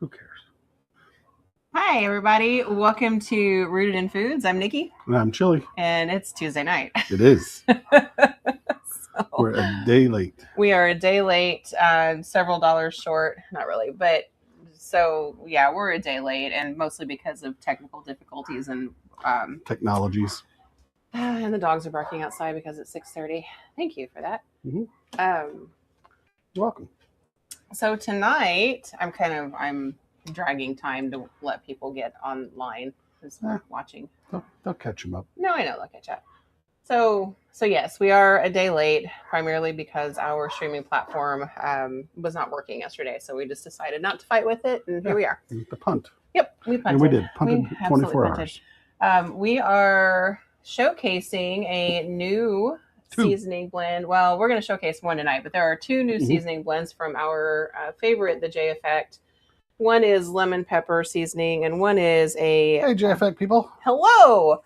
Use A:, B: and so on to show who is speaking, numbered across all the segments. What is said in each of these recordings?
A: Who cares?
B: Hi, everybody. Welcome to Rooted in Foods. I'm Nikki.
A: And I'm Chili.
B: And it's Tuesday night.
A: It is. We're a day late.
B: We are a day late, several dollars short. Not really, but so, yeah, we're a day late, and mostly because of technical difficulties and
A: technologies.
B: And the dogs are barking outside because it's 6:30. Thank you for that.
A: Mm-hmm. You're welcome.
B: So tonight, I'm dragging time to let people get online because they're watching.
A: They'll catch them up.
B: No, I know they'll catch up. So yes, we are a day late, primarily because our streaming platform was not working yesterday. So we just decided not to fight with it, and here we are.
A: The punt.
B: Yep, we punted.
A: And we did. Punted 24 hours.
B: We are showcasing a new seasoning blend. Well, we're going to showcase one tonight, but there are two new seasoning blends from our favorite, the J Effect. One is lemon pepper seasoning, and one is a...
A: Hey, J Effect people.
B: Hello!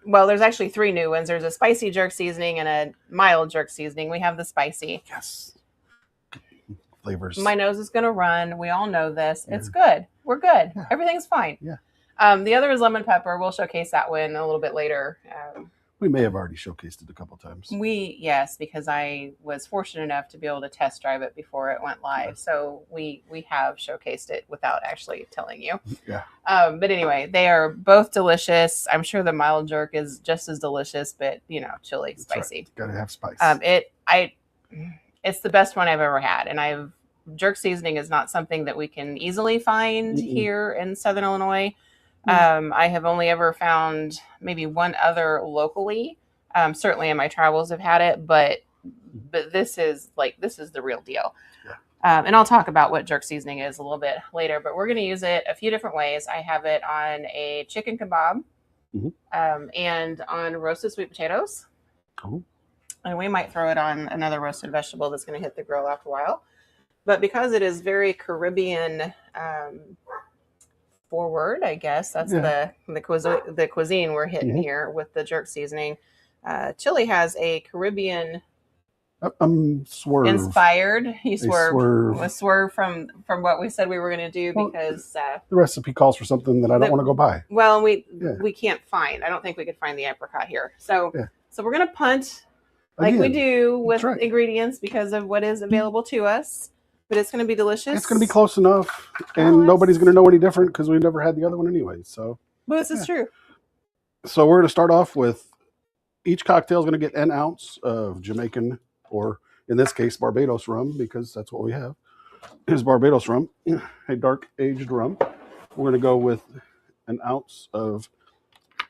B: Well, there's actually three new ones. There's a spicy jerk seasoning and a mild jerk seasoning. We have the spicy.
A: Yes. Flavors.
B: My nose is going to run. We all know this. Yeah. It's good. We're good. Yeah. Everything's fine.
A: Yeah.
B: The other is lemon pepper. We'll showcase that one a little bit later.
A: We may have already showcased it a couple times.
B: Yes, because I was fortunate enough to be able to test drive it before it went live. Yeah. So we have showcased it without actually telling you.
A: Yeah.
B: But anyway, they are both delicious. I'm sure the mild jerk is just as delicious, but chili, spicy.
A: Right. Gotta have spice.
B: It's the best one I've ever had, and jerk seasoning is not something that we can easily find here in Southern Illinois. I have only ever found maybe one other locally. Certainly in my travels I've had it, but this is the real deal.
A: Yeah.
B: And I'll talk about what jerk seasoning is a little bit later, but we're going to use it a few different ways. I have it on a chicken kebab and on roasted sweet potatoes.
A: Oh.
B: And we might throw it on another roasted vegetable that's going to hit the grill after a while. But because it is very Caribbean forward, I guess that's the cuisine we're hitting here with the jerk seasoning. Chili has a Caribbean
A: swerve
B: inspired. He swerve from what we said we were going to do because
A: the recipe calls for something that I don't want to go buy.
B: Well, we can't find. I don't think we could find the apricot here. So we're going to punt like we do with ingredients because of what is available to us. But it's going to be delicious.
A: It's going to be close enough, and nobody's going to know any different because we've never had the other one anyway. So,
B: but this is true.
A: So we're going to start off with each cocktail is going to get an ounce of Jamaican, or in this case, Barbados rum, because that's what we have. Here's Barbados rum, a dark aged rum. We're going to go with an ounce of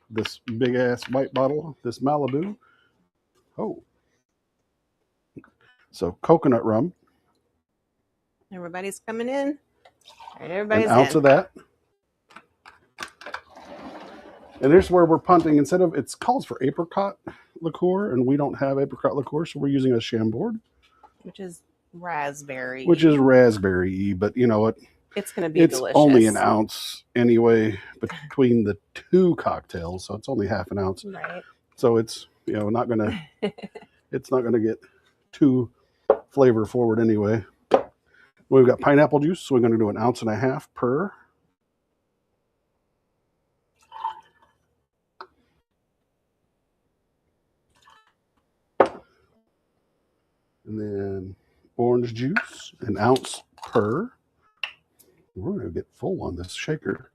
A: this big ass white bottle, this Malibu. Oh, so coconut rum.
B: Everybody's coming in. All right, everybody's
A: an ounce of that. And here's where we're punting. Instead of, it calls for apricot liqueur, and we don't have apricot liqueur, so we're using a Chambord.
B: Which is raspberry.
A: But you know what?
B: It's going to be delicious.
A: It's only an ounce anyway between the two cocktails, so it's only half an ounce.
B: Right.
A: So it's, not going to, it's not going to get too flavor forward anyway. We've got pineapple juice, so we're going to do 1.5 ounces per. And then orange juice, 1 ounce per. We're going to get full on this shaker.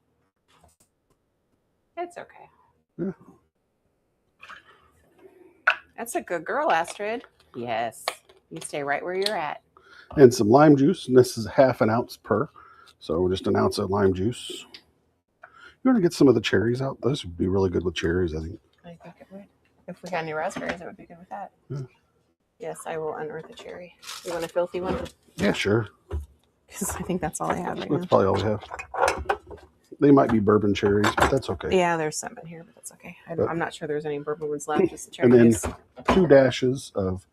B: It's okay.
A: Yeah.
B: That's a good girl, Astrid. Yes. You stay right where you're at.
A: And some lime juice, and this is 1/2 ounce per. So just 1 ounce of lime juice. You want to get some of the cherries out? Those would be really good with cherries, I think.
B: I think it would. If we got any raspberries, it would be good with that.
A: Yeah.
B: Yes, I will unearth a cherry. You want a filthy one?
A: Yeah, sure.
B: Because I think that's all I have right now.
A: That's probably all we have. They might be bourbon cherries, but that's okay.
B: Yeah, there's some in here, but that's okay. I'm not sure there's any bourbon ones left, just the cherry
A: And then
B: juice.
A: 2 dashes of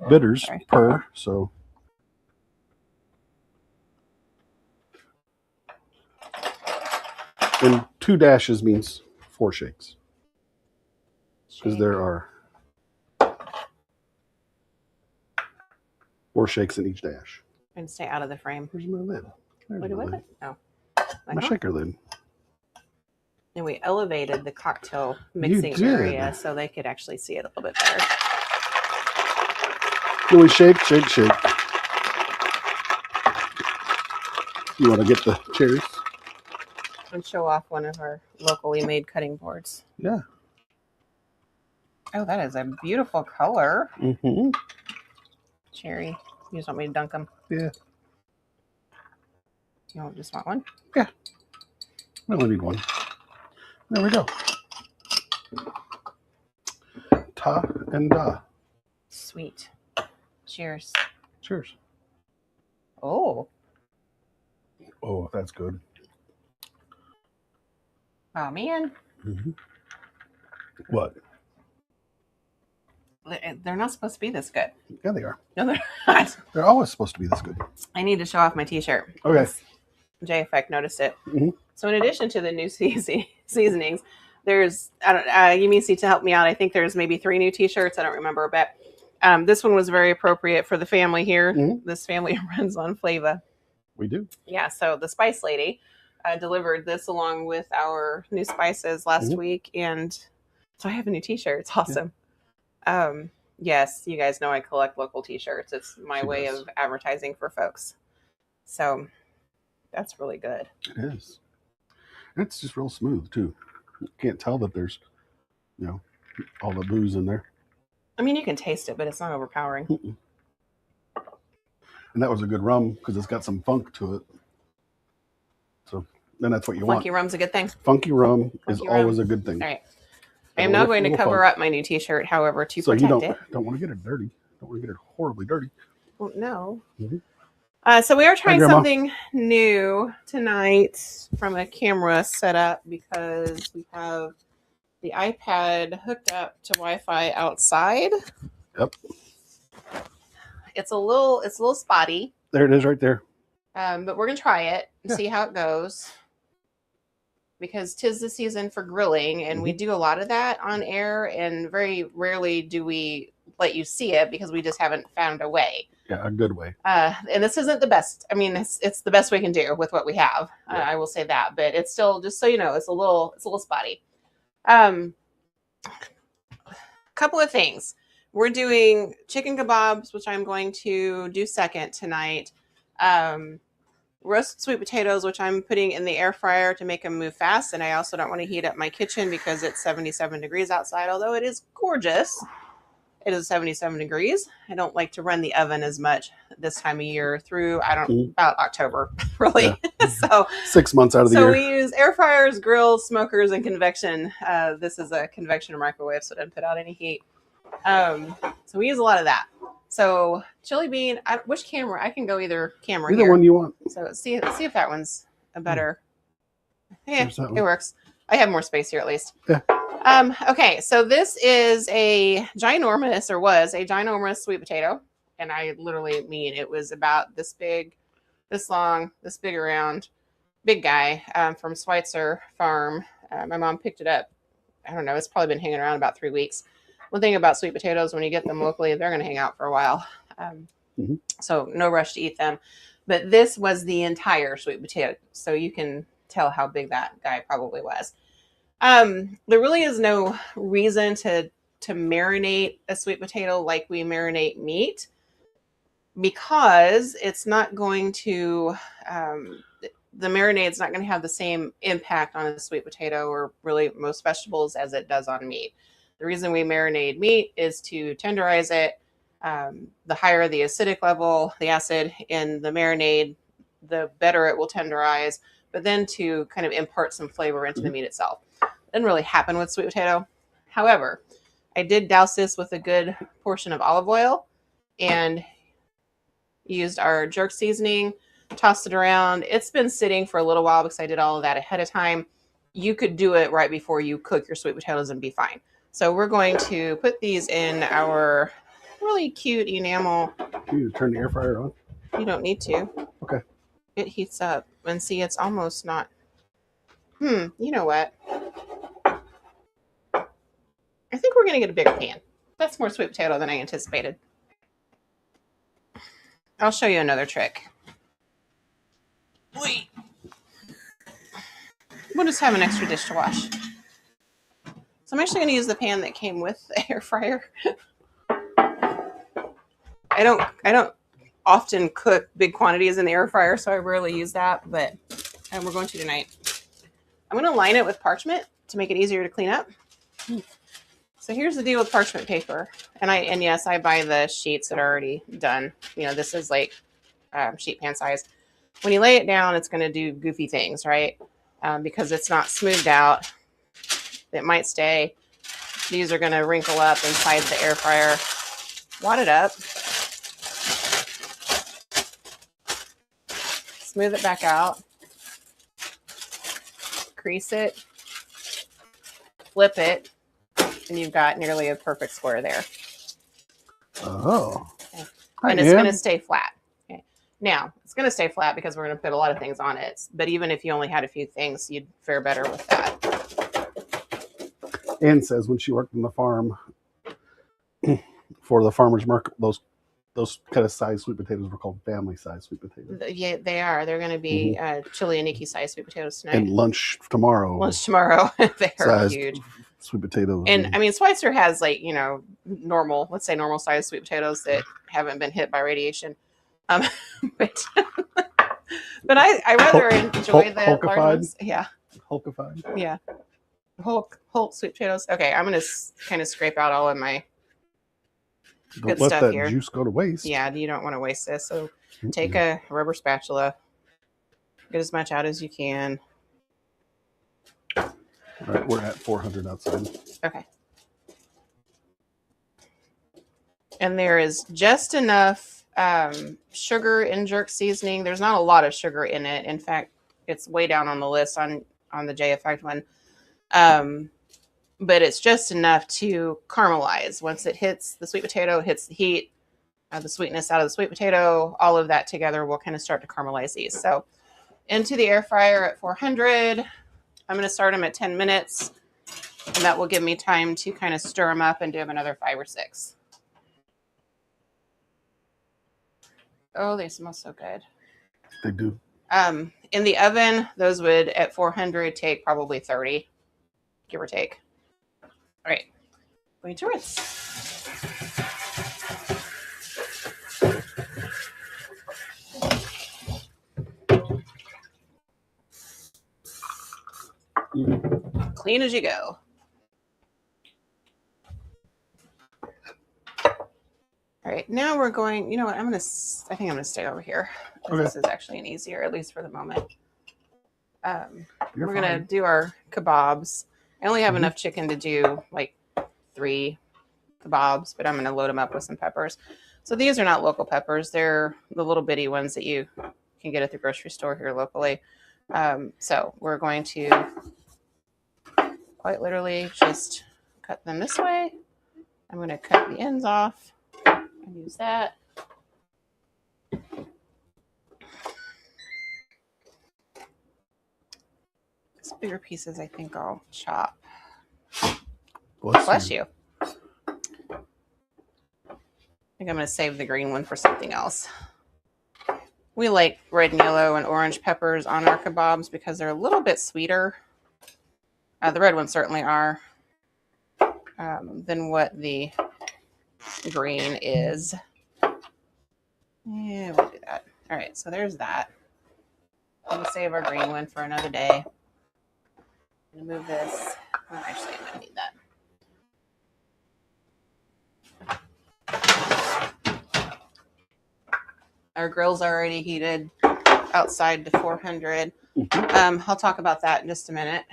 A: bitters per. So and 2 dashes means 4 shakes. Because there are 4 shakes in each dash.
B: And stay out of the frame.
A: Where's my lid? There's my lid.
B: Oh.
A: My shaker lid.
B: And we elevated the cocktail mixing area so they could actually see it a little bit better.
A: Then we shake, shake, shake. You want to get the cherries?
B: And show off one of our locally made cutting boards.
A: Yeah.
B: Oh, that is a beautiful color.
A: Mm-hmm.
B: Cherry. You just want me to dunk them?
A: Yeah.
B: You don't just want one?
A: Yeah. We only need one. There we go. Ta and da.
B: Sweet. Cheers.
A: Cheers.
B: Oh.
A: Oh, that's good.
B: Bahamian.
A: Mm-hmm. What?
B: They're not supposed to be this good.
A: Yeah, they are.
B: No, they're not.
A: They're always supposed to be this good.
B: I need to show off my t-shirt.
A: Okay.
B: J Effect noticed it.
A: Mm-hmm.
B: So in addition to the new seasonings, there's, you may see to help me out. I think there's maybe 3 new t-shirts. I don't remember, but this one was very appropriate for the family here.
A: Mm-hmm.
B: This family runs on Flava.
A: We do.
B: Yeah. So the Spice Lady delivered this along with our new spices last week. And so I have a new t-shirt. It's awesome. Yeah. Yes, you guys know I collect local t-shirts. It's my way of advertising for folks. So that's really good.
A: It is. It's just real smooth too. You can't tell that there's, all the booze in there.
B: I mean, you can taste it, but it's not overpowering.
A: Mm-mm. And that was a good rum because it's got some funk to it. So then that's what you want.
B: Funky rum's a good thing.
A: Funky rum is always a good thing.
B: All right. I am now going to cover up my new t-shirt, however, to protect
A: it. So
B: you
A: don't want to get it dirty. Don't want to get it horribly dirty.
B: Well, no.
A: Mm-hmm.
B: So we are trying something new tonight from a camera setup because we have the iPad hooked up to Wi-Fi outside.
A: Yep.
B: It's a little spotty.
A: There it is right there.
B: But we're going to try it and see how it goes. Because 'tis the season for grilling, and we do a lot of that on air, and very rarely do we let you see it because we just haven't found a way.
A: Yeah, a good way.
B: And this isn't the best. I mean, it's the best we can do with what we have. Yeah. I will say that, but it's still, just so you know, it's a little spotty. Couple of things. We're doing chicken kabobs, which I'm going to do second tonight. Roasted sweet potatoes, which I'm putting in the air fryer to make them move fast. And I also don't want to heat up my kitchen because it's 77 degrees outside, although it is gorgeous. It is 77 degrees. I don't like to run the oven as much this time of year through, about October, really. Yeah. So 6 months out of the year. So we use air fryers, grills, smokers, and convection. This is a convection or microwave, so it doesn't put out any heat. So we use a lot of that. So chili bean, which camera? I can go either camera. Either one you want. So let's see if that one's a better. Yeah, it works. I have more space here at least. Yeah. Okay, so this is was a ginormous sweet potato. And I literally mean it was about this big, this long, this big around, big guy from Schweitzer Farm. My mom picked it up. I don't know, it's probably been hanging around about 3 weeks. One thing about sweet potatoes, when you get them locally, they're going to hang out for a while. So no rush to eat them. But this was the entire sweet potato. So you can tell how big that guy probably was. There really is no reason to marinate a sweet potato like we marinate meat, because it's not going to, the marinade's not going to have the same impact on a sweet potato or really most vegetables as it does on meat. The reason we marinate meat is to tenderize it. The higher the acidic level, the acid in the marinade, the better it will tenderize, but then to kind of impart some flavor into the meat itself. Didn't really happen with sweet potato. However, I did douse this with a good portion of olive oil and used our jerk seasoning, tossed it around. It's been sitting for a little while because I did all of that ahead of time. You could do it right before you cook your sweet potatoes and be fine. So we're going to put these in our really cute enamel. You need to turn the air fryer on? You don't need to. Okay. It heats up. And see, it's almost not... You know what? I think we're going to get a bigger pan. That's more sweet potato than I anticipated. I'll show you another trick. Wait. We'll just have an extra dish to wash. So I'm actually going to use the pan that came with the air fryer. I don't often cook big quantities in the air fryer, so I rarely use that, but we're going to tonight. I'm going to line it with parchment to make it easier to clean up. So here's the deal with parchment paper. And yes, I buy the sheets that are already done. You know, this is like sheet pan size. When you lay it down, it's going to do goofy things, right? Because it's not smoothed out. It might stay. These are going to wrinkle up inside the air fryer. Wad it up. Smooth it back out. Crease it. Flip it. And you've got nearly a perfect square there.
A: Oh.
B: Okay. And it's going to stay flat. Okay. Now, it's going to stay flat because we're going to put a lot of things on it. But even if you only had a few things, you'd fare better with that.
A: Ann says when she worked on the farm for the farmer's market, those kind of size sweet potatoes were called family size sweet potatoes.
B: Yeah, they are. They're going to be chili and Nikki size sweet potatoes tonight.
A: And lunch tomorrow.
B: They're huge.
A: Sweet potatoes.
B: And I mean, Schweitzer has like, you know, normal size sweet potatoes that haven't been hit by radiation. But I rather enjoy the large ones. Yeah.
A: Hulkified.
B: Yeah. Hulk sweet potatoes. Okay, I'm going to kind of scrape out all of my
A: Don't let that juice go to waste.
B: Yeah, you don't want to waste this. So take a rubber spatula, get as much out as you can.
A: All right, we're at 400 outside.
B: Okay. And there is just enough sugar in jerk seasoning. There's not a lot of sugar in it. In fact, it's way down on the list on the J Effect one. But it's just enough to caramelize. Once it hits the sweet potato, hits the heat, the sweetness out of the sweet potato, all of that together will kind of start to caramelize these. So into the air fryer at 400. I'm going to start them at 10 minutes. And that will give me time to kind of stir them up and do them another 5 or 6. Oh, they smell so good.
A: They do.
B: In the oven, those would, at 400, take probably 30, give or take. All right, going to rinse. Clean as you go. All right, now we're going, you know what, I think I'm going to stay over here. Okay. This is actually an easier, at least for the moment. We're going to do our kabobs. I only have enough chicken to do like 3 kabobs, but I'm going to load them up with some peppers. So these are not local peppers. They're the little bitty ones that you can get at the grocery store here locally. So we're going to quite literally just cut them this way. I'm going to cut the ends off and use that. These bigger pieces I think I'll chop. Bless you. I think I'm going to save the green one for something else. We like red and yellow and orange peppers on our kabobs because they're a little bit sweeter. The red ones certainly are than what the green is. Yeah, we'll do that. All right, so there's that. We'll save our green one for another day. I'm going to move this. Oh, actually, I'm going to need that. Our grill's already heated outside to 400. I'll talk about that in just a minute.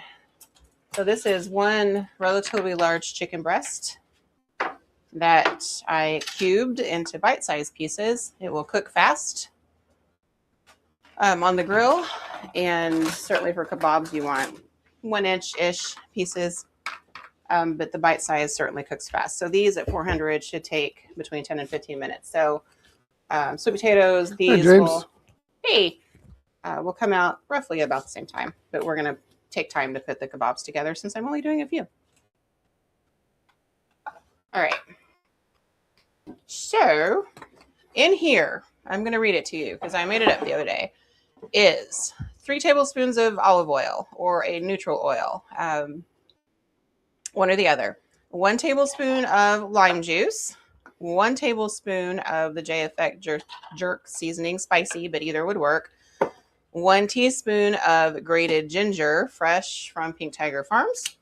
B: So this is one relatively large chicken breast that I cubed into bite-sized pieces. It will cook fast on the grill, and certainly for kebabs you want 1-inch-ish pieces, but the bite size certainly cooks fast. So these at 400 should take between 10 and 15 minutes. So sweet potatoes, these will come out roughly about the same time, but we're going to take time to put the kebabs together since I'm only doing a few. All right. So in here, I'm going to read it to you because I made it up the other day. is 3 tablespoons of olive oil or a neutral oil, one or the other. 1 tablespoon of lime juice, 1 tablespoon of the J Effect jerk seasoning, spicy, but either would work. 1 teaspoon of grated ginger, fresh from Pink Tiger Farms,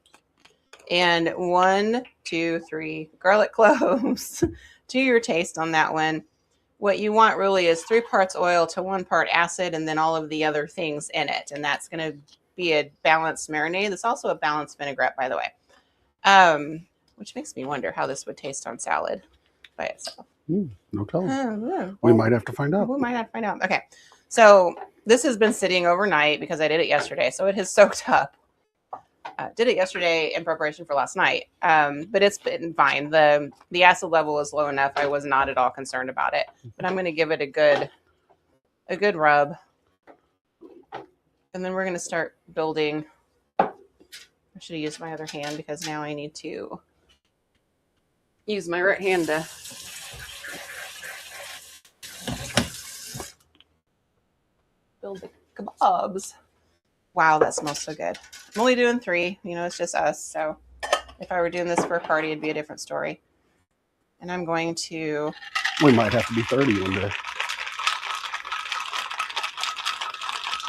B: and 1, 2, 3 garlic cloves to your taste on that one. What you want really is 3 parts oil to 1 part acid, and then all of the other things in it. And that's going to be a balanced marinade. It's also a balanced vinaigrette, by the way, which makes me wonder how this would taste on salad by itself.
A: No telling.
B: Yeah.
A: We might have to find out.
B: We might have to find out. Okay. So this has been sitting overnight because I did it yesterday. So it has soaked up. Did it yesterday in preparation for last night. But it's been fine. The acid level is low enough. I was not at all concerned about it. But I'm going to give it a good rub. And then we're going to start building. I should have used my other hand because now I need to use my right hand to build the kabobs. Wow, that smells so good. I'm only doing 3. You know, it's just us. So if I were doing this for a party, it'd be a different story. And I'm going to...
A: We might have to be 30 one day.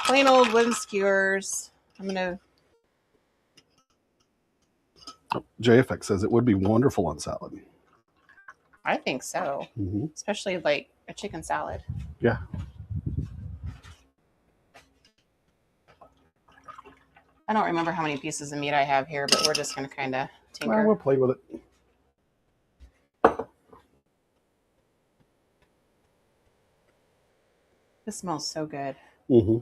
B: Plain old wooden skewers. I'm going to...
A: JFX says it would be wonderful on salad.
B: I think so.
A: Mm-hmm.
B: Especially like a chicken salad.
A: Yeah.
B: I don't remember how many pieces of meat I have here, but we're just going to kind of tinker.
A: Well, we'll play with it.
B: This smells so good.
A: Mm-hmm.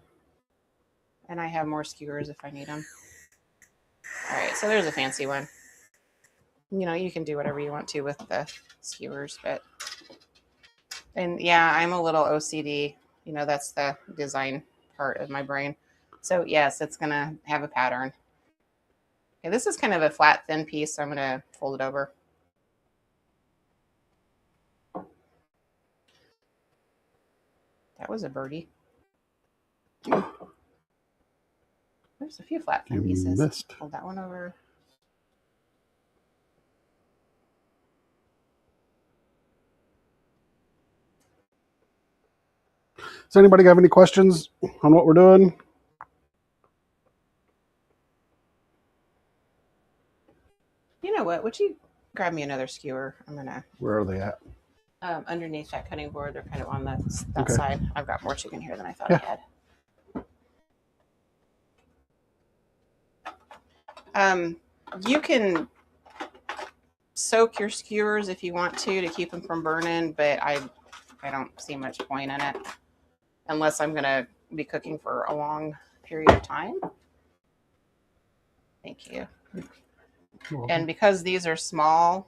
B: And I have more skewers if I need them. All right, so there's a fancy one. You know, you can do whatever you want to with the skewers, but... And yeah, I'm a little OCD. You know, that's the design part of my brain. So yes, it's going to have a pattern. Okay, this is kind of a flat, thin piece, so I'm going to fold it over. That was a birdie. There's a few flat, thin pieces.
A: Missed.
B: Fold that one over.
A: Does anybody have any questions on what we're doing?
B: You know what? Would you grab me another skewer? I'm going to...
A: Where are they at?
B: Underneath that cutting board. They're kind of on that
A: Okay.
B: side. I've got more chicken here than I thought I had. You can soak your skewers if you want to keep them from burning, but I don't see much point in it unless I'm going to be cooking for a long period of time. Thank you. And because these are small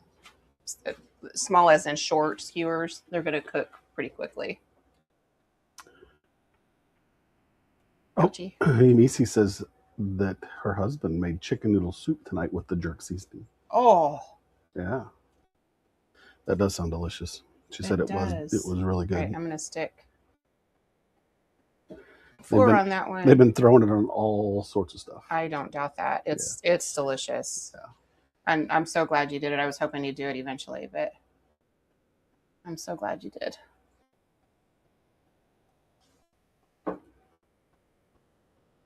B: as in short skewers, they're going to cook pretty quickly.
A: Oh, Nisi says that her husband made chicken noodle soup tonight with the jerk seasoning.
B: Oh.
A: Yeah. That does sound delicious. She said it was really good.
B: All right, I'm going to stick 4 on that one.
A: They've been throwing it on all sorts of stuff.
B: I don't doubt that. It's delicious.
A: Yeah.
B: And I'm so glad you did it. I was hoping you'd do it eventually, but I'm so glad you did. All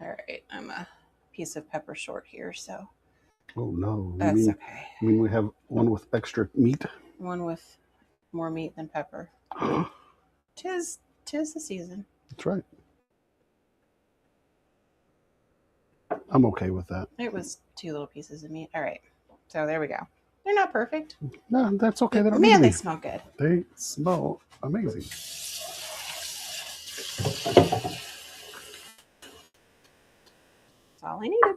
B: right, I'm a piece of pepper short here, so.
A: Oh no.
B: That's okay.
A: You mean we have one with extra meat?
B: One with more meat than pepper. Tis the season.
A: That's right. I'm okay with that.
B: It was 2 little pieces of meat. All right. So there we go. They're not perfect.
A: No, that's okay. They don't
B: Man, they smell good.
A: They smell amazing.
B: That's all I needed.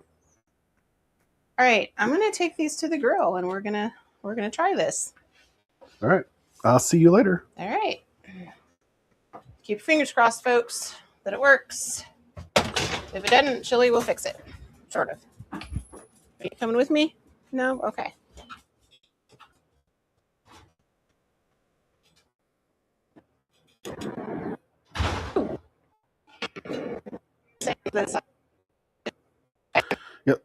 B: All right, I'm gonna take these to the grill and we're gonna try this.
A: All right. I'll see you later.
B: All right. Keep your fingers crossed, folks, that it works. If it doesn't, chili will fix it. Sort of. Are you coming with me? No? Okay.
A: Yep.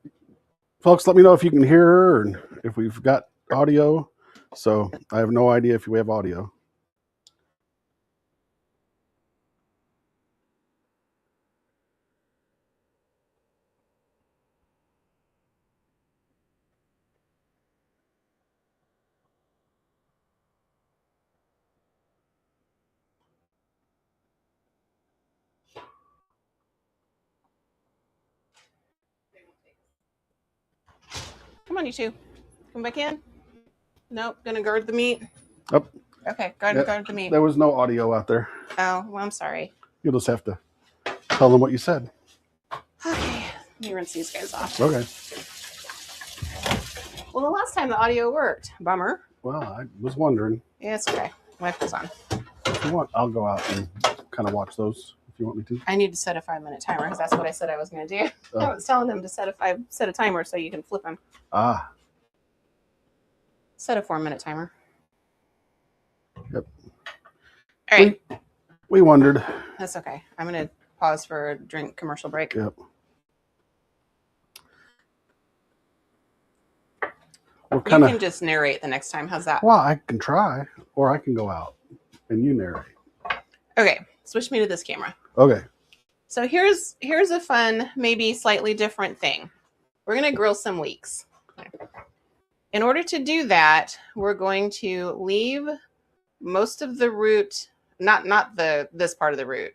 A: Folks, let me know if you can hear her and if we've got audio. So I have no idea if we have audio.
B: Come on, you two. Come back in. Nope. Gonna guard the meat.
A: Oh,
B: Okay, guard the meat.
A: there was no audio out there.
B: Oh, well, I'm sorry.
A: You'll just have to tell them what you said.
B: Okay, let me rinse these guys off.
A: Okay.
B: Well, the last time the audio worked. Bummer.
A: Well, I was wondering.
B: Yeah, it's okay. Life goes on.
A: If you want, I'll go out and kind of watch those if you want me to.
B: I need to set a 5-minute timer because that's what I said I was going to do.
A: Oh.
B: I was telling them to set a timer so you can flip them.
A: Ah.
B: Set a 4-minute timer.
A: Yep.
B: All right.
A: We wondered.
B: That's okay. I'm going to pause for a drink commercial break.
A: Yep. You
B: can just narrate the next time. How's that?
A: Well, I can try, or I can go out and you narrate.
B: Okay. Switch me to this camera.
A: Okay.
B: So here's a fun, maybe slightly different thing. We're going to grill some leeks. In order to do that, we're going to leave most of the root, not this part of the root,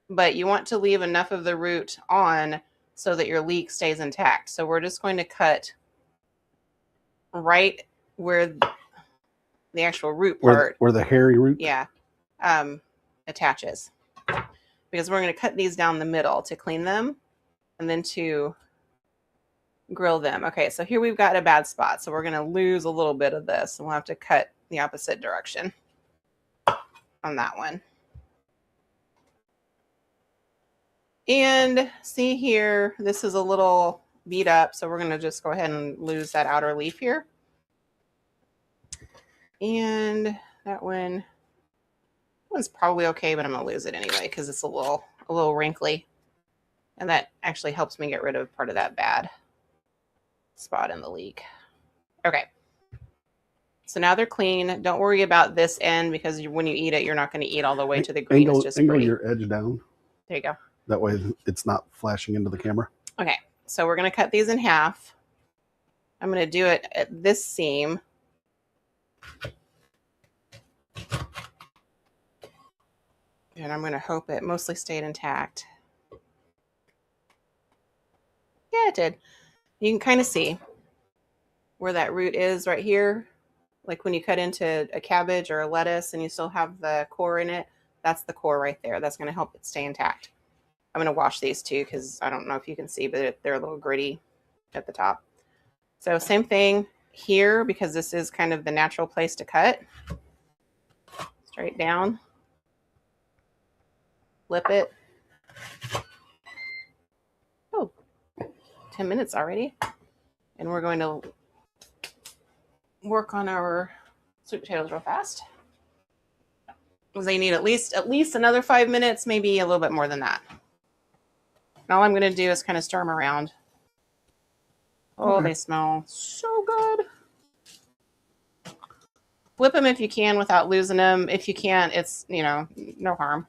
B: but you want to leave enough of the root on so that your leek stays intact. So we're just going to cut right where the actual root part,
A: where the hairy root,
B: attaches, because we're going to cut these down the middle to clean them and then to grill them. Okay, so here we've got a bad spot, so we're going to lose a little bit of this, and we'll have to cut the opposite direction on that one. And see here, this is a little beat up, so we're going to just go ahead and lose that outer leaf here. And that one's probably okay, but I'm going to lose it anyway because it's a little wrinkly. And that actually helps me get rid of part of that bad spot in the leek. Okay. So now they're clean. Don't worry about this end because when you eat it, you're not going to eat all the way to the green. It's just
A: angle your edge down.
B: There you go.
A: That way it's not flashing into the camera.
B: Okay. So we're going to cut these in half. I'm going to do it at this seam. And I'm going to hope it mostly stayed intact. Yeah, it did. You can kind of see where that root is right here. Like when you cut into a cabbage or a lettuce and you still have the core in it, that's the core right there. That's going to help it stay intact. I'm going to wash these too because I don't know if you can see, but they're a little gritty at the top. So same thing here because this is kind of the natural place to cut. Straight down. Flip it. Oh, 10 minutes already. And we're going to work on our sweet potatoes real fast. Because they need at least another 5 minutes, maybe a little bit more than that. And all I'm going to do is kind of stir them around. Oh, okay. They smell so good. Flip them if you can without losing them. If you can't, it's, no harm.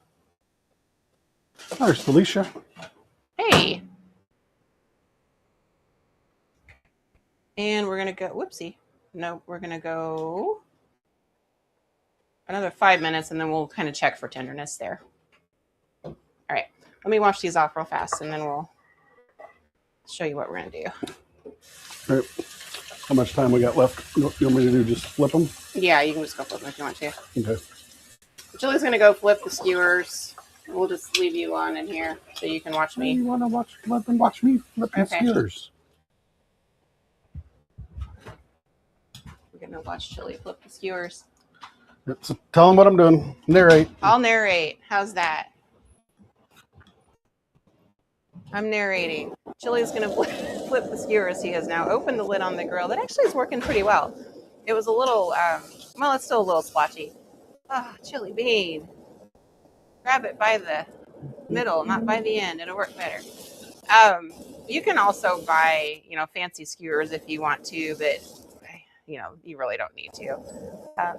A: There's Felicia.
B: Hey. And we're going to go, whoopsie. No, we're going to go another 5 minutes and then we'll kind of check for tenderness there. All right. Let me wash these off real fast and then we'll show you what we're going to do.
A: All right. How much time we got left? You want me to do just flip them?
B: Yeah, you can just go flip them if you want to.
A: Okay.
B: Julie's going to go flip the skewers. We'll just leave you on in here so you can watch me.
A: You want to let them watch me flip the skewers.
B: We're going to watch Chili flip the skewers.
A: So tell them what I'm doing. Narrate.
B: I'll narrate. How's that? I'm narrating. Chili's going to flip the skewers. He has now opened the lid on the grill. That actually is working pretty well. It was a little, it's still a little splotchy. Ah, Chili bean. Grab it by the middle, not by the end. It'll work better. You can also buy, fancy skewers if you want to, but you really don't need to.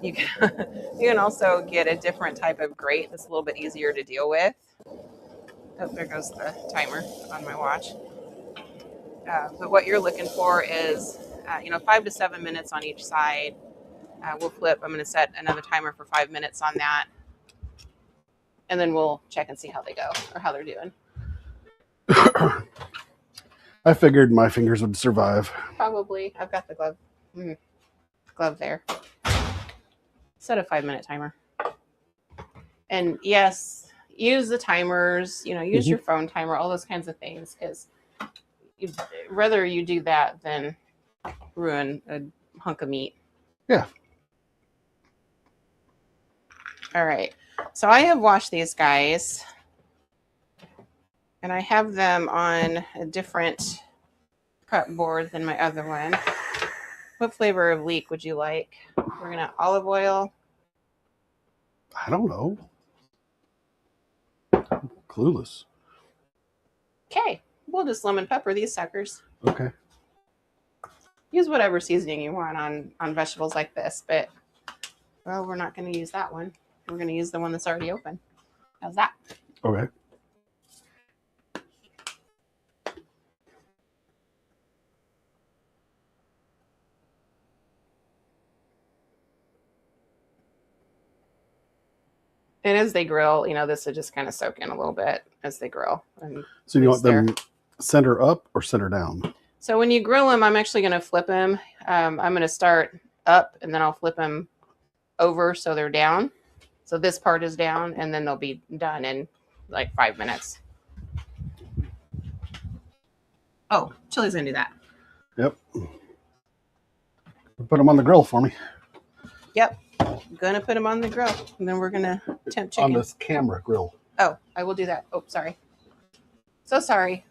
B: You can you can also get a different type of grate that's a little bit easier to deal with. Oh, there goes the timer on my watch. But what you're looking for is, 5 to 7 minutes on each side. We'll flip. I'm going to set another timer for 5 minutes on that, and then we'll check and see how they go or how they're doing.
A: I figured my fingers would survive.
B: Probably. I've got the glove there. Set a 5-minute timer. And yes, use the timers, use your phone timer, all those kinds of things, because rather you do that than ruin a hunk of meat.
A: Yeah.
B: All right. So I have washed these guys, and I have them on a different prep board than my other one. What flavor of leek would you like? We're going to olive oil.
A: I don't know. I'm clueless.
B: Okay. We'll just lemon pepper these suckers.
A: Okay.
B: Use whatever seasoning you want on vegetables like this, but, well, we're not going to use that one. We're going to use the one that's already open. How's that?
A: Okay.
B: And as they grill, this will just kind of soak in a little bit as they grill.
A: So you want them center up or center down?
B: So when you grill them, I'm actually going to flip them. I'm going to start up, and then I'll flip them over so they're down. So this part is down, and then they'll be done in like 5 minutes. Oh, Chili's going to do that.
A: Yep. Put them on the grill for me.
B: Yep. I'm going to put them on the grill, and then we're going to temp chicken.
A: On this camera grill.
B: Oh, I will do that. Oh, sorry. So sorry.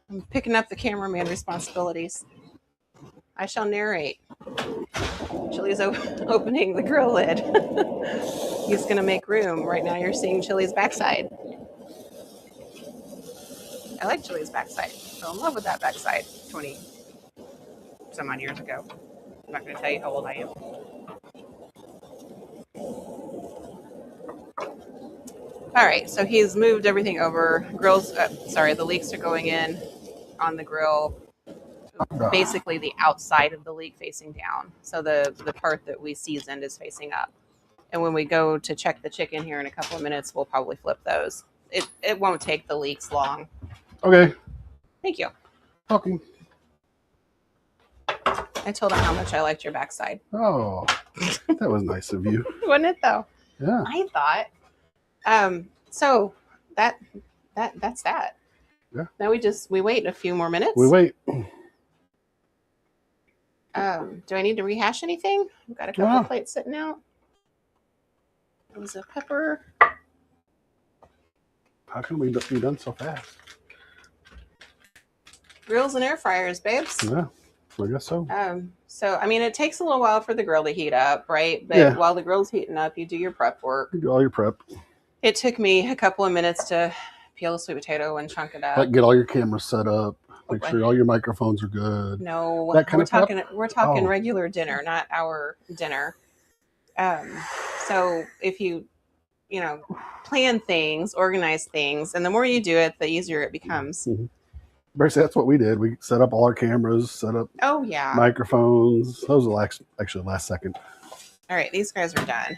B: I'm picking up the cameraman responsibilities. I shall narrate. Chili's opening the grill lid. He's going to make room. Right now you're seeing Chili's backside. I like Chili's backside. Fell in love with that backside 20 some odd years ago. I'm not going to tell you how old I am. All right, so he's moved everything over. The leeks are going in on the grill. Basically the outside of the leek facing down. So the part that we seasoned is facing up. And when we go to check the chicken here in a couple of minutes, we'll probably flip those. It won't take the leeks long.
A: Okay.
B: Thank you.
A: Welcome.
B: I told him how much I liked your backside.
A: Oh, that was nice of you.
B: Wasn't it though?
A: Yeah.
B: I thought. So that's that.
A: Yeah.
B: Now we wait a few more minutes.
A: We wait.
B: Do I need to rehash anything? We've got a couple of plates sitting out. It was a pepper.
A: How can we be done so fast?
B: Grills and air fryers, babes.
A: Yeah, I guess so.
B: So I mean, it takes a little while for the grill to heat up, right? But while the grill's heating up, you do your prep work.
A: You do all your prep.
B: It took me a couple of minutes to peel the sweet potato and chunk it up.
A: Like get all your cameras set up. Make sure all your microphones are good.
B: No, we're talking regular dinner, not our dinner. So if you plan things, organize things, and the more you do it, the easier it becomes.
A: Mm-hmm. Basically, that's what we did. We set up all our cameras, set up microphones. Those will actually last second.
B: All right, these guys are done.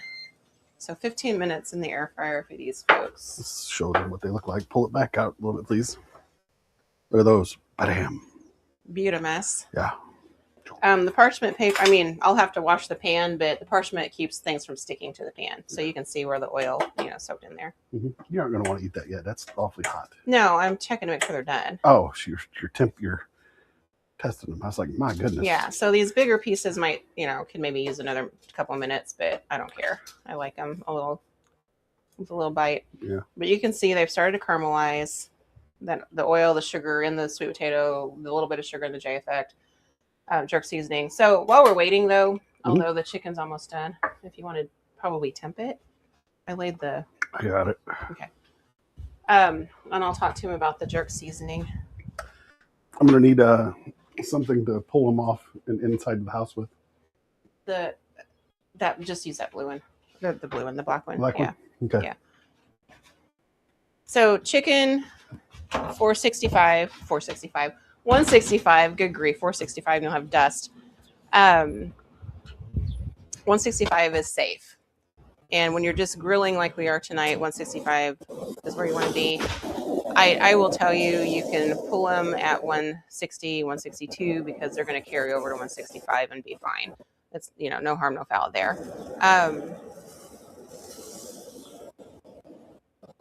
B: So 15 minutes in the air fryer for these folks.
A: Let's show them what they look like. Pull it back out a little bit, please. Look at those. Bam.
B: Beautimous.
A: Yeah.
B: The parchment paper, I'll have to wash the pan, but the parchment keeps things from sticking to the pan. So you can see where the oil, soaked in there.
A: Mm-hmm. You aren't going to want to eat that yet. That's awfully hot.
B: No, I'm checking to make sure they're done.
A: Oh, you're testing them. I was like, my goodness.
B: Yeah. So these bigger pieces might, can maybe use another couple of minutes, but I don't care. I like them with a little bite.
A: Yeah.
B: But you can see they've started to caramelize. Then the oil, the sugar in the sweet potato, the little bit of sugar in the J effect. Jerk seasoning. So while we're waiting, though, although the chicken's almost done, if you want to probably temp it, I got it.
A: Okay.
B: And I'll talk to him about the jerk seasoning.
A: I'm gonna need something to pull them off and inside the house with.
B: Just use that blue one. The blue one, the black one.
A: Black
B: yeah.
A: one? Okay.
B: Yeah. So chicken, 465, 465, 165. Good grief, 465. You'll have dust. 165 is safe. And when you're just grilling like we are tonight, 165 is where you want to be. I will tell you, you can pull them at 160, 162 because they're going to carry over to 165 and be fine. It's, no harm, no foul there.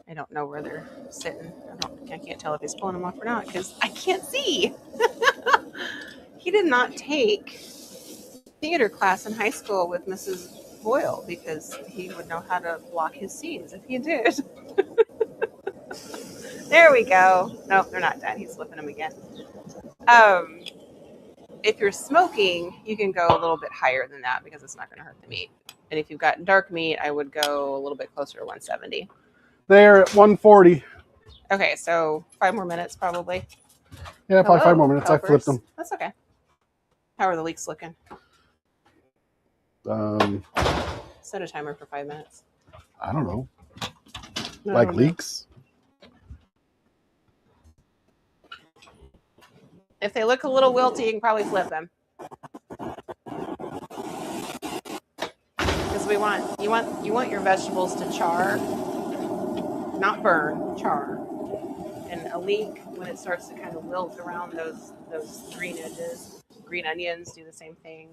B: I don't know where they're sitting. I can't tell if he's pulling them off or not because I can't see. He did not take theater class in high school with Mrs. Boyle because he would know how to block his scenes if he did. There we go. Nope, they're not done. He's flipping them again. If you're smoking, you can go a little bit higher than that because it's not going to hurt the meat. And if you've got dark meat, I would go a little bit closer to 170.
A: They're at 140.
B: Okay, so 5 more minutes probably.
A: Yeah, probably 5 more minutes.
B: Helpers.
A: I flipped them.
B: That's okay. How are the leeks looking? Set a timer for 5 minutes.
A: I don't know.
B: No,
A: leeks?
B: If they look a little wilty, you can probably flip them. Because you want your vegetables to char, not burn, char. And a leek, when it starts to kind of wilt around those green edges, green onions do the same thing.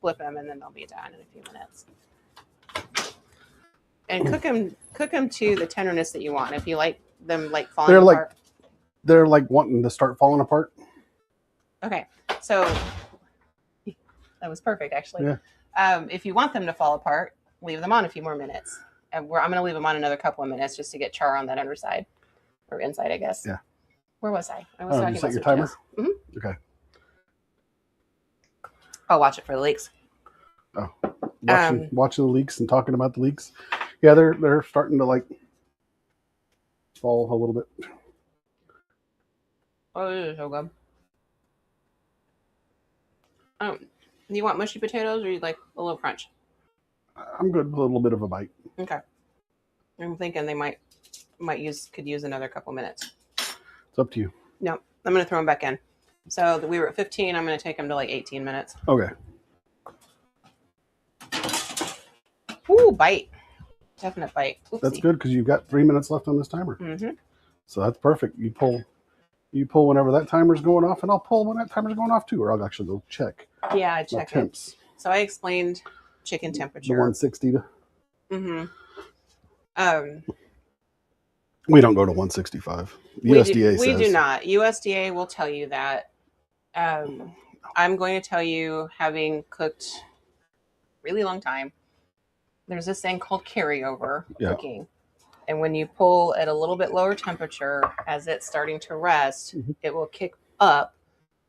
B: Flip them, and then they'll be done in a few minutes. And cook them to the tenderness that you want. If you like them falling apart.
A: They're wanting to start falling apart.
B: Okay, so that was perfect, actually.
A: Yeah.
B: If you want them to fall apart, leave them on a few more minutes. And I'm going to leave them on another couple of minutes just to get char on that underside. Or inside, I guess.
A: Yeah.
B: Where was I? I was talking
A: you set
B: about
A: your timer?
B: Mm-hmm.
A: Okay.
B: I'll watch it for the leeks.
A: Oh, watching the leeks and talking about the leeks. Yeah, they're starting to fall a little bit.
B: Oh, this is so good. You want mushy potatoes or you like a little crunch?
A: I'm good with a little bit of a bite.
B: Okay. I'm thinking they could use another couple minutes.
A: It's up to you.
B: No, I'm going to throw them back in. So we were at 15. I'm going to take them to 18 minutes.
A: Okay.
B: Ooh, bite. Definite bite. Oopsie.
A: That's good because you've got 3 minutes left on this timer.
B: Mm-hmm.
A: So that's perfect. You pull whenever that timer's going off, and I'll pull when that timer's going off too, or I'll actually go check.
B: Yeah, I check
A: the temps.
B: it. So I explained chicken temperature.
A: The 160 to.
B: Mm-hmm.
A: We don't go to 165. USDA says.
B: We do not. USDA will tell you that. I'm going to tell you, having cooked really long time, there's this thing called carryover cooking. And when you pull at a little bit lower temperature, as it's starting to rest, it will kick up,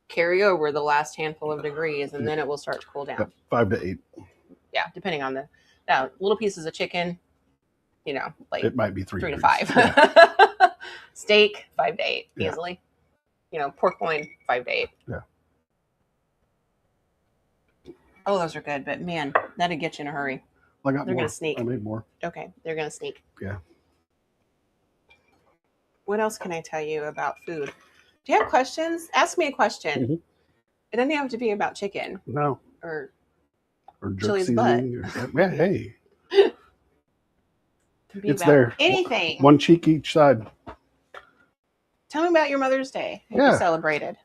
B: carry over the last handful of degrees, and then it will start to cool down.
A: 5 to 8.
B: Yeah, depending on little pieces of chicken,
A: it might be 3
B: to
A: degrees.
B: 5.
A: Yeah.
B: Steak, 5 to 8, easily. Pork loin, 5 to 8.
A: Yeah.
B: Oh, those are good, but man, that'd get you in a hurry.
A: I got
B: They're
A: more.
B: Gonna sneak.
A: I made more.
B: Okay, they're gonna sneak.
A: Yeah.
B: What else can I tell you about food? Do you have questions? Ask me a question.
A: Mm-hmm.
B: It doesn't have to be about chicken.
A: No.
B: Or
A: jerk
B: Chili's
A: seasoning. Yeah, hey.
B: It's
A: there.
B: Anything.
A: One cheek each side.
B: Tell me about your Mother's Day. You celebrated.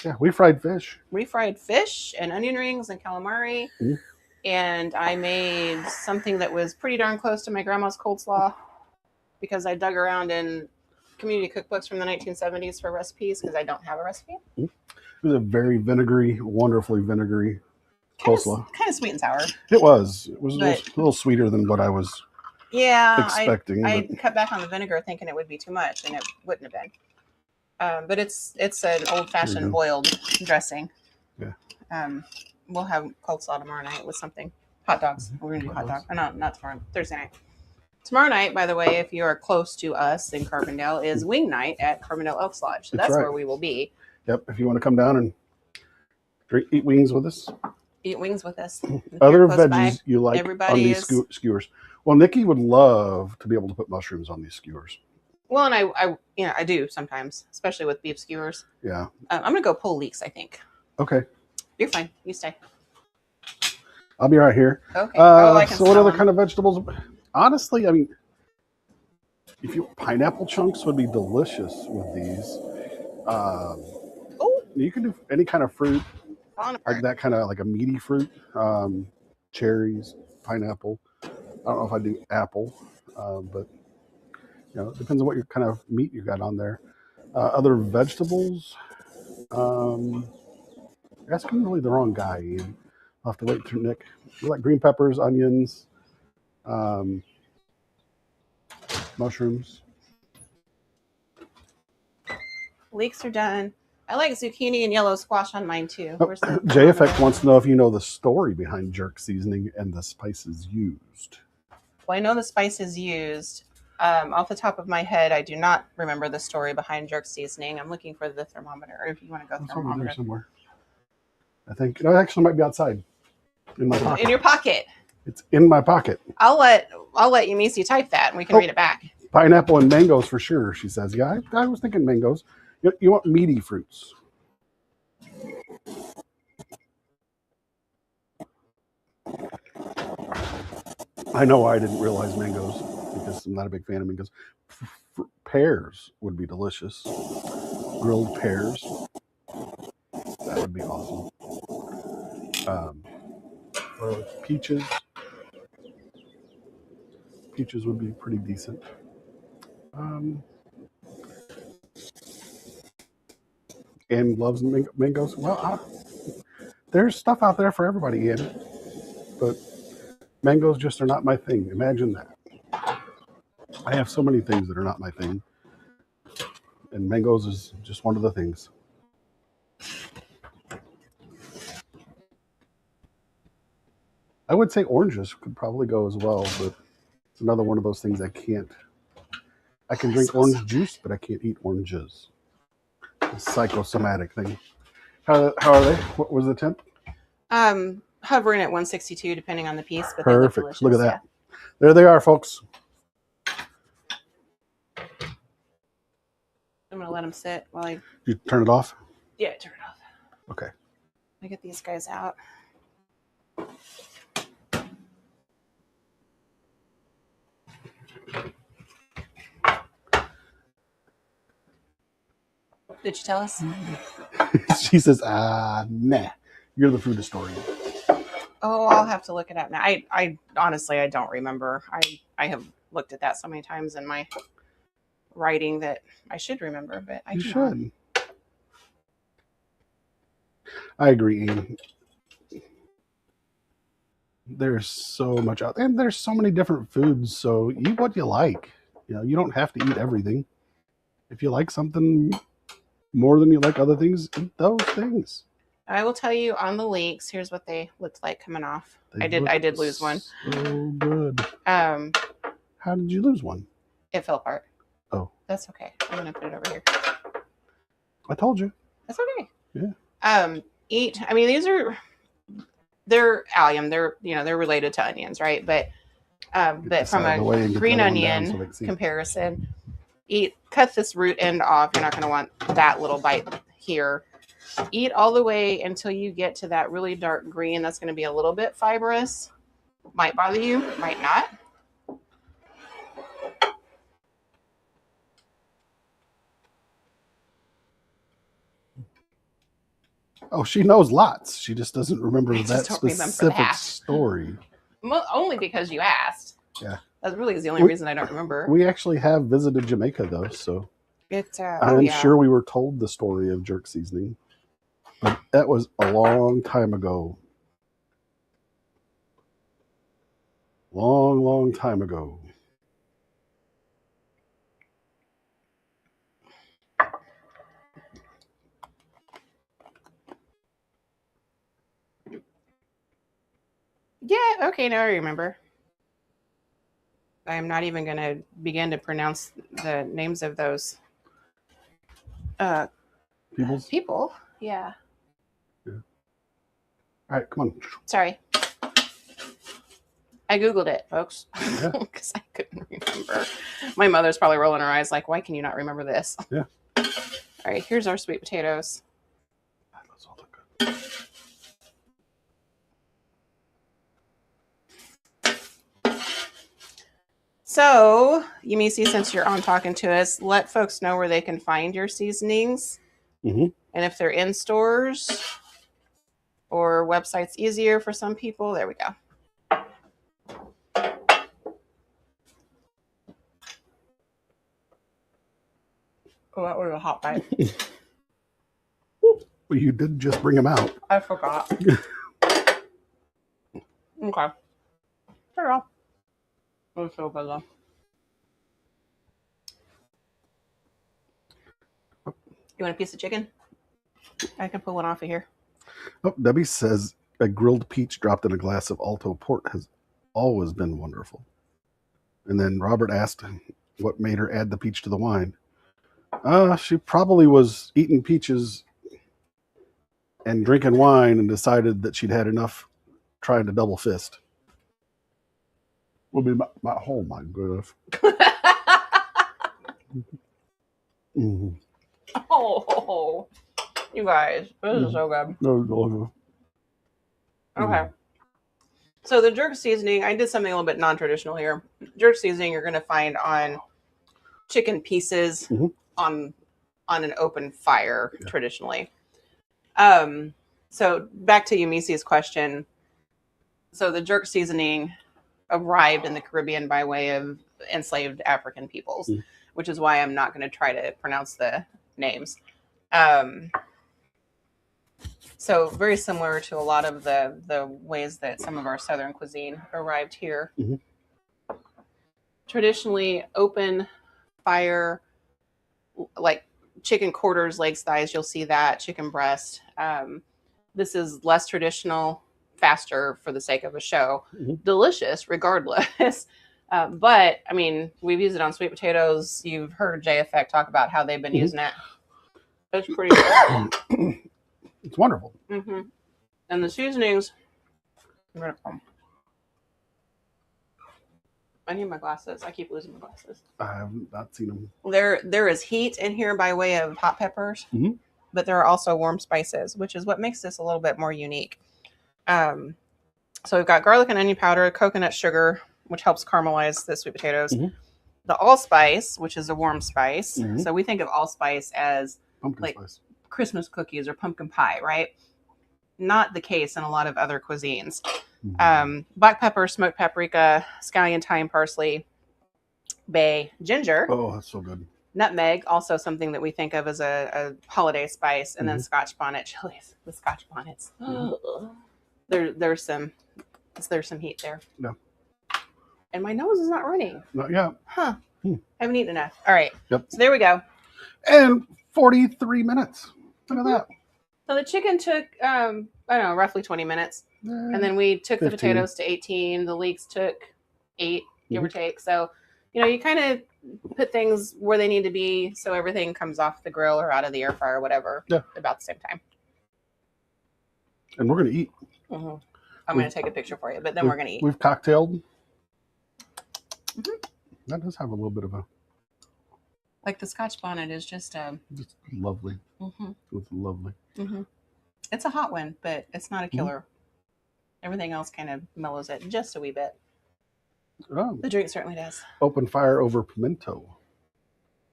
A: Yeah, we fried fish.
B: We fried fish and onion rings and calamari.
A: Mm-hmm.
B: And I made something that was pretty darn close to my grandma's coleslaw because I dug around in community cookbooks from the 1970s for recipes because I don't have a recipe.
A: Mm-hmm. It was a very wonderfully vinegary coleslaw.
B: Kind of sweet and sour.
A: It was. It was a little sweeter than what I was expecting.
B: I cut back on the vinegar thinking it would be too much, and it wouldn't have been. But it's an old-fashioned boiled dressing.
A: Yeah.
B: We'll have coleslaw tomorrow night with something. Hot dogs. We're going to do hot dogs. No, not tomorrow. Thursday night. Tomorrow night, by the way, if you are close to us in Carbondale, is wing night at Carbondale Elks Lodge. So that's
A: right.
B: where we will be.
A: Yep. If you want to come down and eat wings with us.
B: Eat wings with us.
A: Other veggies you like
B: everybody
A: on these skewers. Well, Nikki would love to be able to put mushrooms on these skewers.
B: Well, and I do sometimes, especially with beef skewers.
A: Yeah.
B: I'm gonna go pull Leeks, I think.
A: Okay.
B: You're fine. You stay.
A: I'll be right here.
B: Okay.
A: So what other kind of vegetables? Honestly, I mean, if you pineapple chunks would be delicious with these. You can do any kind of fruit, like that kind of like a meaty fruit. Cherries, pineapple. I don't know if I do apple, but you know, it depends on what your kind of meat you got on there. Other vegetables. You're asking really the wrong guy, Ian. I'll have to wait for Nick. We like green peppers, onions, mushrooms.
B: Leeks are done. I like zucchini and yellow squash on mine too.
A: J Effect wants to know if you know the story behind jerk seasoning and the spices used.
B: Well, I know the spices used. Off the top of my head, I do not remember the story behind jerk seasoning. I'm looking for the thermometer. If you want to go thermometer,
A: over there somewhere. I think it actually might be outside in my pocket.
B: In your pocket.
A: It's in my pocket.
B: I'll let Yumisi type that, and we can read it back.
A: Pineapple and mangoes for sure. She says, "Yeah, I was thinking mangoes. You want meaty fruits." I know I didn't realize mangoes because I'm not a big fan of mangoes. Pears would be delicious. Grilled pears. That would be awesome. Peaches. Peaches would be pretty decent. And loves mangoes. Well, there's stuff out there for everybody, Ian. But mangoes just are not my thing. Imagine that. I have so many things that are not my thing. And mangoes is just one of the things. I would say oranges could probably go as well, but it's another one of those things I can't. I can drink orange juice, but I can't eat oranges. A psychosomatic thing. How are they? What was the temp?
B: Hovering at 162, depending on the piece. But
A: perfect. Look at that. Yeah. There they are, folks.
B: I'm gonna let them sit while I.
A: You turn it off?
B: Yeah, turn it off.
A: Okay.
B: I get these guys out. Did you tell us?
A: She says, nah. You're the food historian.
B: Oh, I'll have to look it up now. I honestly, I don't remember. I have looked at that so many times in my writing that I should remember, but I should.
A: I agree, Amy. There's so much out there, and there's so many different foods. So eat what you like. You know, you don't have to eat everything. If you like something more than you like other things, eat those things.
B: I will tell you on the leeks. Here's what they looked like coming off. I did lose one.
A: So good. How did you lose one?
B: It fell apart.
A: Oh,
B: that's okay. I'm gonna put it over here.
A: I told you.
B: That's okay.
A: Yeah.
B: Eat. I mean, they're allium. They're related to onions, right? But from a green onion comparison, cut this root end off. You're not going to want that little bite here. Eat all the way until you get to that really dark green. That's going to be a little bit fibrous. Might bother you, might not.
A: Oh, she knows lots. She just doesn't remember that specific story.
B: Only because you asked.
A: Yeah.
B: That really is the only reason I don't remember.
A: We actually have visited Jamaica, though, so I'm sure we were told the story of jerk seasoning. But that was a long time ago. Long time ago.
B: Yeah, okay, now I remember. I'm not even going to begin to pronounce the names of those people. Yeah.
A: All right, come on.
B: Sorry. I Googled it, folks,
A: Yeah.
B: because I couldn't remember. My mother's probably rolling her eyes like, why can you not remember this?
A: Yeah.
B: All right, here's our sweet potatoes.
A: Those all look good.
B: So, Yumisi, since you're on talking to us, let folks know where they can find your seasonings.
A: Mm-hmm.
B: And if they're in stores or websites easier for some people, there we go. Oh, that was a hot bite.
A: Well, you did just bring them out.
B: I forgot. Okay. There you go. It was so good, though. You want a piece of chicken? I can pull one off of here.
A: Oh, Debbie says a grilled peach dropped in a glass of Alto port has always been wonderful. And then Robert asked what made her add the peach to the wine. She probably was eating peaches and drinking wine and decided that she'd had enough trying to double fist. Will be my oh my goodness. Mm-hmm.
B: Oh, you guys, this is so good.
A: No.
B: Okay. So the jerk seasoning, I did something a little bit non-traditional here. Jerk seasoning you're going to find on chicken pieces on an open fire traditionally. So back to Yumisi's question. So the jerk seasoning arrived in the Caribbean by way of enslaved African peoples, which is why I'm not going to try to pronounce the names. So very similar to a lot of the ways that some of our Southern cuisine arrived here. Mm-hmm. Traditionally, open fire, like chicken quarters, legs, thighs, you'll see that, chicken breast. This is less traditional, faster for the sake of a show. Mm-hmm. Delicious, regardless. But, I mean, we've used it on sweet potatoes. You've heard Jay Effect talk about how they've been using it. It's pretty good.
A: It's wonderful.
B: Mm-hmm. And the seasonings, I need my glasses. I keep losing my glasses.
A: I have not seen them.
B: There is heat in here by way of hot peppers, but there are also warm spices, which is what makes this a little bit more unique. So we've got garlic and onion powder, coconut sugar, which helps caramelize the sweet potatoes. Mm-hmm. The allspice, which is a warm spice. Mm-hmm. So we think of allspice as pumpkin spice. Christmas cookies or pumpkin pie, right? Not the case in a lot of other cuisines. Mm-hmm. Black pepper, smoked paprika, scallion, thyme, parsley, bay, ginger.
A: Oh, that's so good.
B: Nutmeg, also something that we think of as a holiday spice, and then Scotch bonnet chilies. The Scotch bonnets. There's some heat there.
A: Yeah.
B: And my nose is not running.
A: Not yet.
B: Huh. I haven't eaten enough. All right.
A: Yep.
B: So there we go.
A: And 43 minutes. Look at that.
B: So the chicken took, I don't know, roughly 20 minutes. And then we took 15. The potatoes to 18. The leeks took 8, give or take. So, you kind of put things where they need to be so everything comes off the grill or out of the air fryer or whatever about the same time.
A: And we're going to eat.
B: Mm-hmm. I'm going to take a picture for you, but then we're going to eat.
A: We've cocktailed. Mm-hmm. That does have a little bit of a...
B: Like the Scotch bonnet is just
A: lovely. Mm-hmm. It's lovely.
B: Mm-hmm. It's a hot one, but it's not a killer. Mm-hmm. Everything else kind of mellows it just a wee bit. Oh. The drink certainly does.
A: Open fire over pimento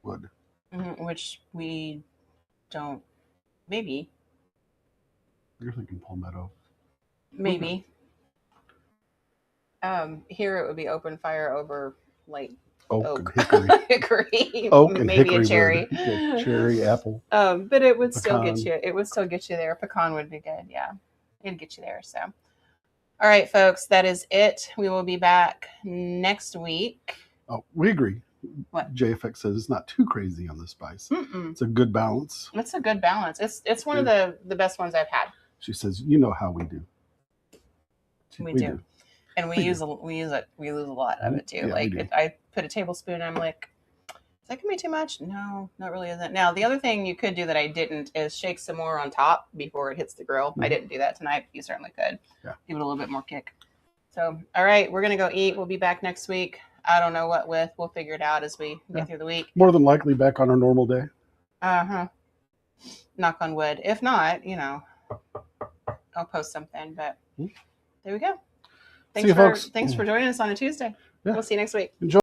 A: wood.
B: Mm-hmm. Which we don't... Maybe.
A: You're thinking palmetto.
B: Maybe. Okay. Here it would be open fire over like oak.
A: And
B: hickory.
A: Oak and
B: maybe
A: hickory
B: a cherry.
A: Cherry, apple.
B: But it would still get you. It would still get you there. Pecan would be good. Yeah, it'd get you there. So, all right, folks, that is it. We will be back next week.
A: Oh, we agree.
B: What?
A: JFX says it's not too crazy on the spice. Mm-mm. It's a good balance.
B: It's a good balance. It's one of the best ones I've had.
A: She says, you know how we do.
B: We do. And we lose a lot of it too.
A: Yeah,
B: like
A: we do.
B: I put a tablespoon, I'm like, is that gonna be too much? No, that really isn't. Now the other thing you could do that I didn't is shake some more on top before it hits the grill. I didn't do that tonight. You certainly could.
A: Yeah.
B: Give it a little bit more kick. So, all right, we're gonna go eat. We'll be back next week. I don't know what with. We'll figure it out as we get through the week.
A: More than likely back on our normal day.
B: Knock on wood. If not, I'll post something. But there we go.
A: See you, folks.
B: Thanks for joining us on a Tuesday.
A: Yeah.
B: We'll see you next week.
A: Enjoy.